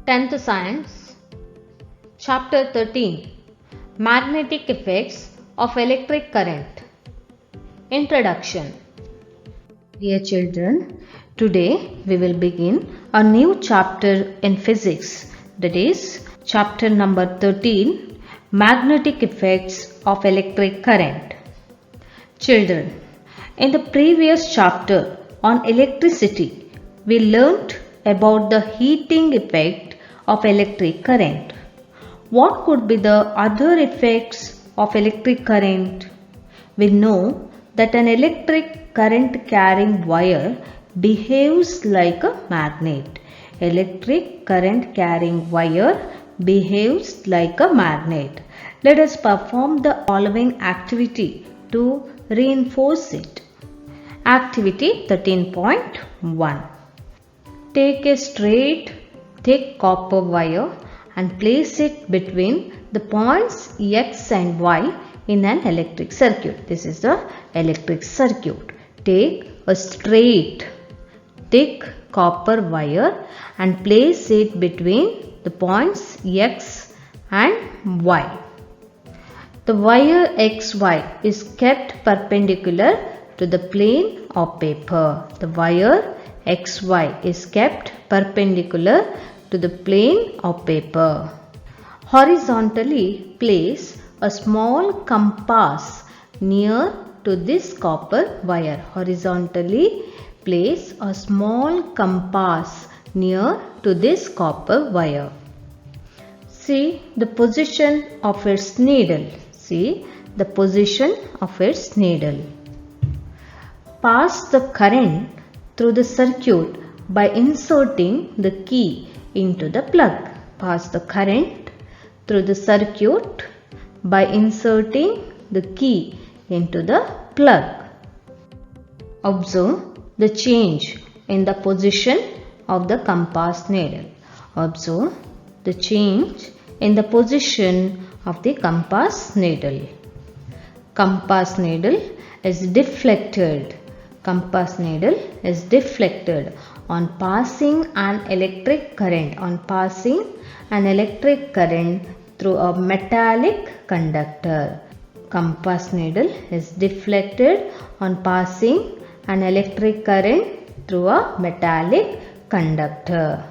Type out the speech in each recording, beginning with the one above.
10th Science, Chapter 13, Magnetic Effects of Electric Current. Introduction. Dear children, today we will begin a new chapter in physics, that is chapter number 13, Magnetic Effects of Electric Current. Children, in the previous chapter on electricity, we learnt about the heating effect of electric current. What could be the other effects of electric current? We know that an electric current carrying wire behaves like a magnet. Electric current carrying wire behaves like a magnet. Let us perform the following activity to reinforce it. Activity 13.1. Take a straight, thick copper wire and place it between the points X and Y in an electric circuit. This is the electric circuit. Take a straight, thick copper wire and place it between the points X and Y. The wire XY is kept perpendicular to the plane of paper. The wire XY is kept perpendicular to the plane of paper. Horizontally place a small compass near to this copper wire. Horizontally place a small compass near to this copper wire. See the position of its needle. See the position of its needle. Pass the current through the circuit by inserting the key into the plug. Pass the current through the circuit by inserting the key into the plug. Observe the change in the position of the compass needle. Observe the change in the position of the compass needle. Compass needle is deflected. Compass needle is deflected on passing an electric current. On passing an electric current through a metallic conductor. Compass needle is deflected on passing an electric current through a metallic conductor.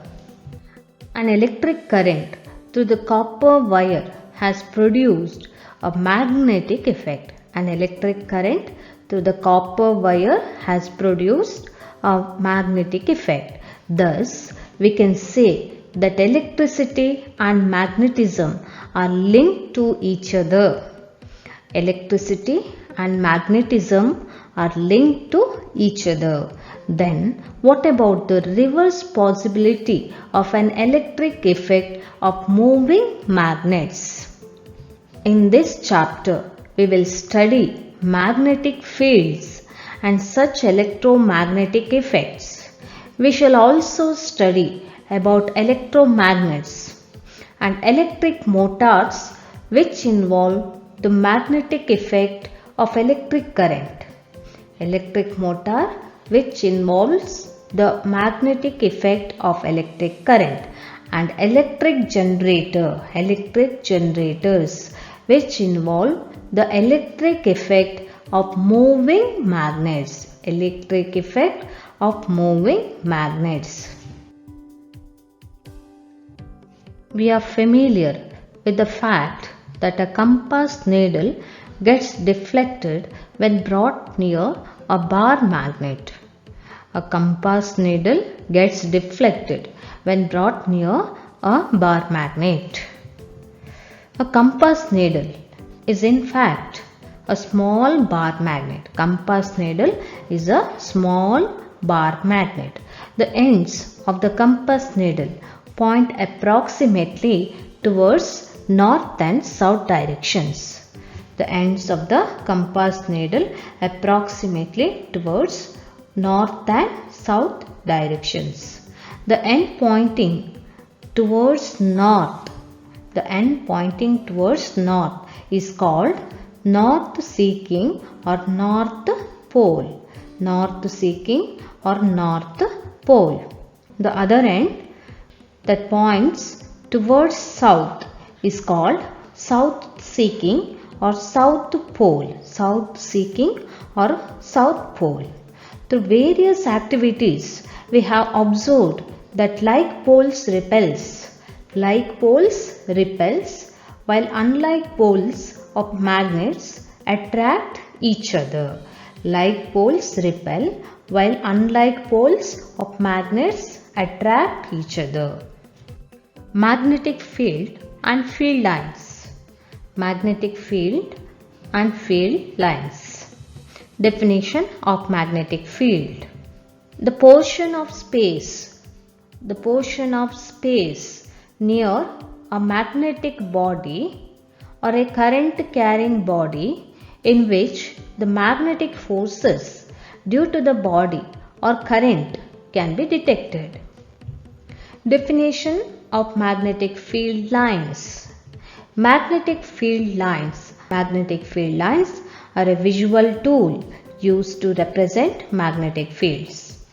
An electric current through the copper wire has produced a magnetic effect. An electric current through the copper wire has produced a magnetic effect. Thus, we can say that electricity and magnetism are linked to each other. Electricity and magnetism are linked to each other. Then, what about the reverse possibility of an electric effect of moving magnets? In this chapter, we will study magnetic fields and such electromagnetic effects. We shall also study about electromagnets and electric motors which involve the magnetic effect of electric current. Electric motor which involves the magnetic effect of electric current, and electric generator, electric generators which involve the electric effect of moving magnets. Electric effect of moving magnets. We are familiar with the fact that a compass needle gets deflected when brought near a bar magnet. A compass needle gets deflected when brought near a bar magnet. A compass needle is in fact a small bar magnet. Compass needle is a small bar magnet. The ends of the compass needle point approximately towards north and south directions. The ends of the compass needle approximately towards north and south directions. The end pointing towards north, is called north seeking or north pole. North seeking or north pole. The other end that points towards south is called south seeking or south pole. South seeking or south pole. Through various activities, we have observed that like poles repels, while unlike poles of magnets attract each other. Like poles repel, while unlike poles of magnets attract each other. Magnetic field and field lines. Magnetic field and field lines. Definition of magnetic field. The portion of space near a magnetic body or a current carrying body in which the magnetic forces due to the body or current can be detected. Definition of magnetic field lines. Magnetic field lines are a visual tool used to represent magnetic fields.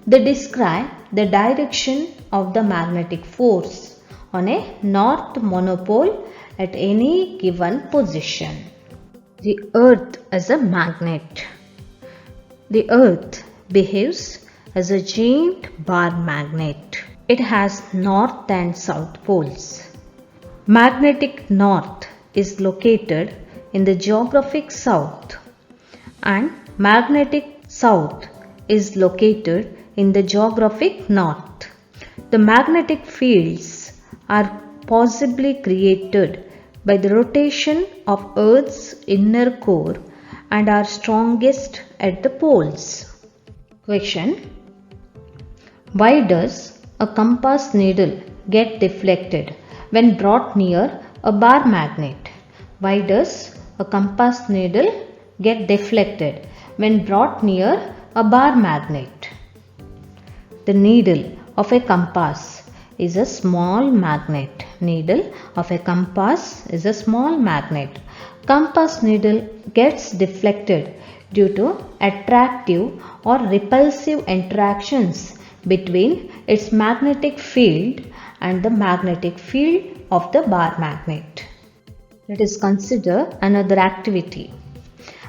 They describe the direction of the magnetic force on a north monopole at any given position. The Earth as a magnet. The Earth behaves as a giant bar magnet. It has north and south poles. Magnetic north is located in the geographic south and magnetic south is located in the geographic north. The magnetic fields are possibly created by the rotation of Earth's inner core and are strongest at the poles. Question: why does a compass needle get deflected when brought near a bar magnet? Why does a compass needle get deflected when brought near a bar magnet? The needle of a compass is a small magnet. Needle of a compass is a small magnet. Compass needle gets deflected due to attractive or repulsive interactions between its magnetic field and the magnetic field of the bar magnet. Let us consider another activity.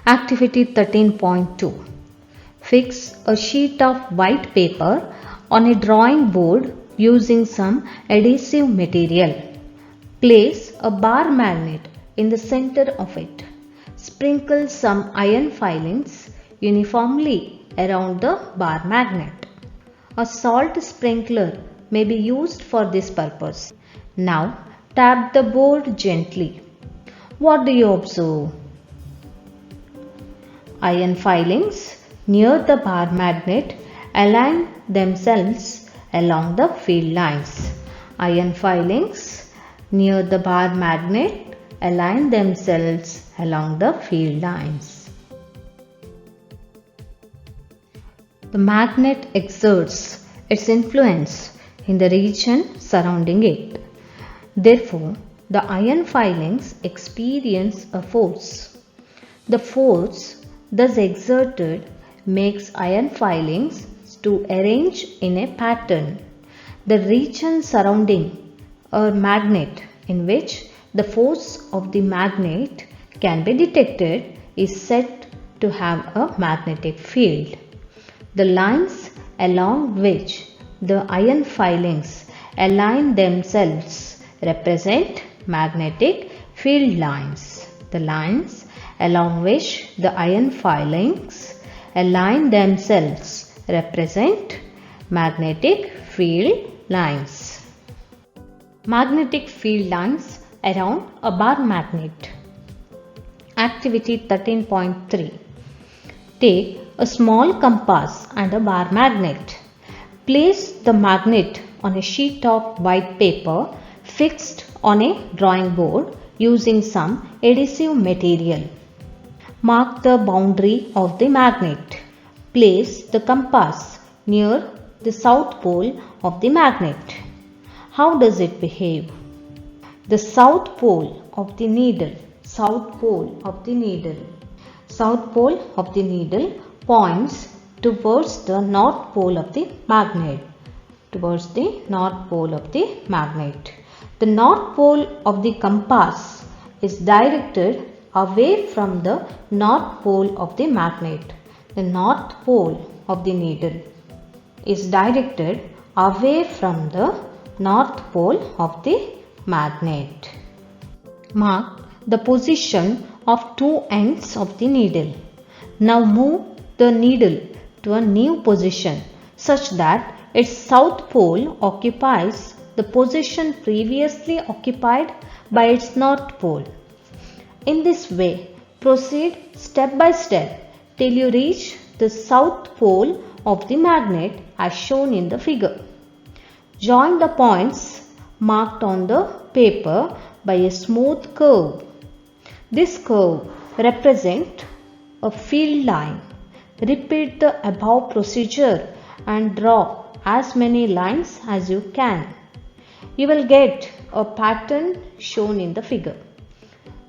Activity 13.2. Fix a sheet of white paper on a drawing board using some adhesive material. Place a bar magnet in the center of it. Sprinkle some iron filings uniformly around the bar magnet. A salt sprinkler may be used for this purpose. Now tap the board gently. What do you observe? Iron filings near the bar magnet align themselves along the field lines. Iron filings near the bar magnet align themselves along the field lines. The magnet exerts its influence in the region surrounding it. Therefore, the iron filings experience a force. The force thus exerted makes iron filings to arrange in a pattern. The region surrounding a magnet in which the force of the magnet can be detected is said to have a magnetic field. The lines along which the iron filings align themselves represent magnetic field lines. The lines along which the iron filings align themselves represent magnetic field lines. Magnetic field lines around a bar magnet. Activity 13.3. Take a small compass and a bar magnet. Place the magnet on a sheet of white paper fixed on a drawing board using some adhesive material. Mark the boundary of the magnet. Place the compass near the south pole of the magnet. How does it behave? The south pole of the needle points towards the north pole of the magnet. towards the north pole of the magnet. The north pole of the compass is directed away from the north pole of the magnet. The north pole of the needle is directed away from the north pole of the magnet. Mark the position of two ends of the needle. Now move the needle to a new position such that its south pole occupies the position previously occupied by its north pole. In this way, proceed step by step till you reach the south pole of the magnet as shown in the figure. Join the points marked on the paper by a smooth curve. This curve represents a field line. Repeat the above procedure and draw as many lines as you can. You will get a pattern shown in the figure.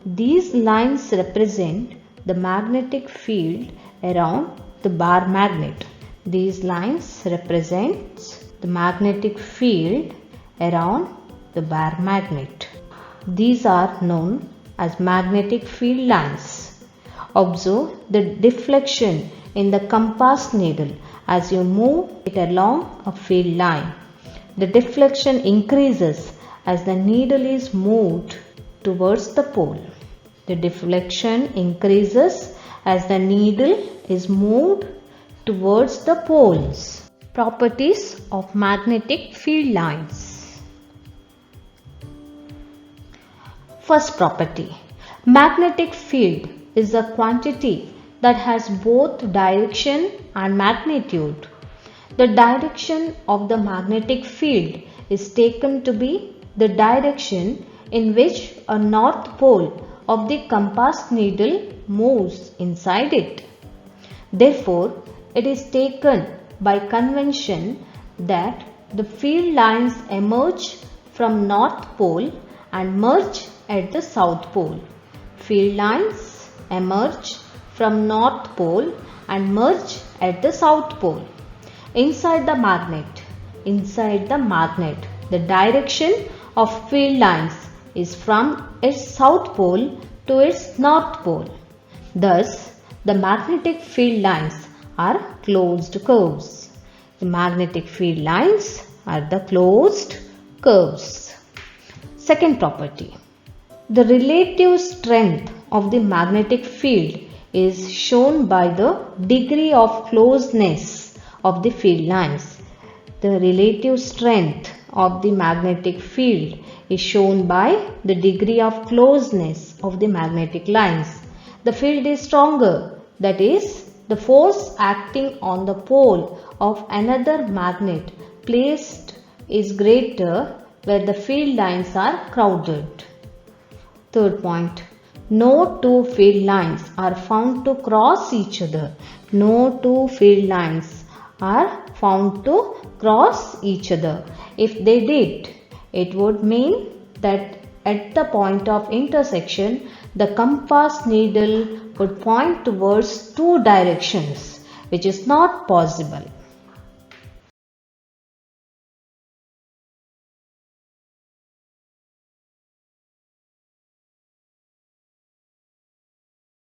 These lines represent the magnetic field around the bar magnet. These lines represent the magnetic field around the bar magnet. These are known as magnetic field lines. Observe the deflection in the compass needle as you move it along a field line. The deflection increases as the needle is moved towards the pole. The deflection increases as the needle is moved towards the poles. Properties of magnetic field lines. First property. Magnetic field is a quantity that has both direction and magnitude. The direction of the magnetic field is taken to be the direction in which a north pole of the compass needle moves inside it. Therefore, it is taken by convention that the field lines emerge from north pole and merge at the south pole. Field lines emerge from north pole and merge at the south pole. Inside the magnet, the direction of field lines is from its south pole to its north pole. Thus, the magnetic field lines are closed curves. The magnetic field lines are the closed curves. Second property. The relative strength of the magnetic field is shown by the degree of closeness of the field lines. The relative strength of the magnetic field is shown by the degree of closeness of the magnetic lines. The field is stronger, that is, the force acting on the pole of another magnet placed is greater where the field lines are crowded. Third point. No two field lines are found to cross each other. No two field lines are found to cross each other. If they did, it would mean that at the point of intersection, the compass needle would point towards two directions, which is not possible.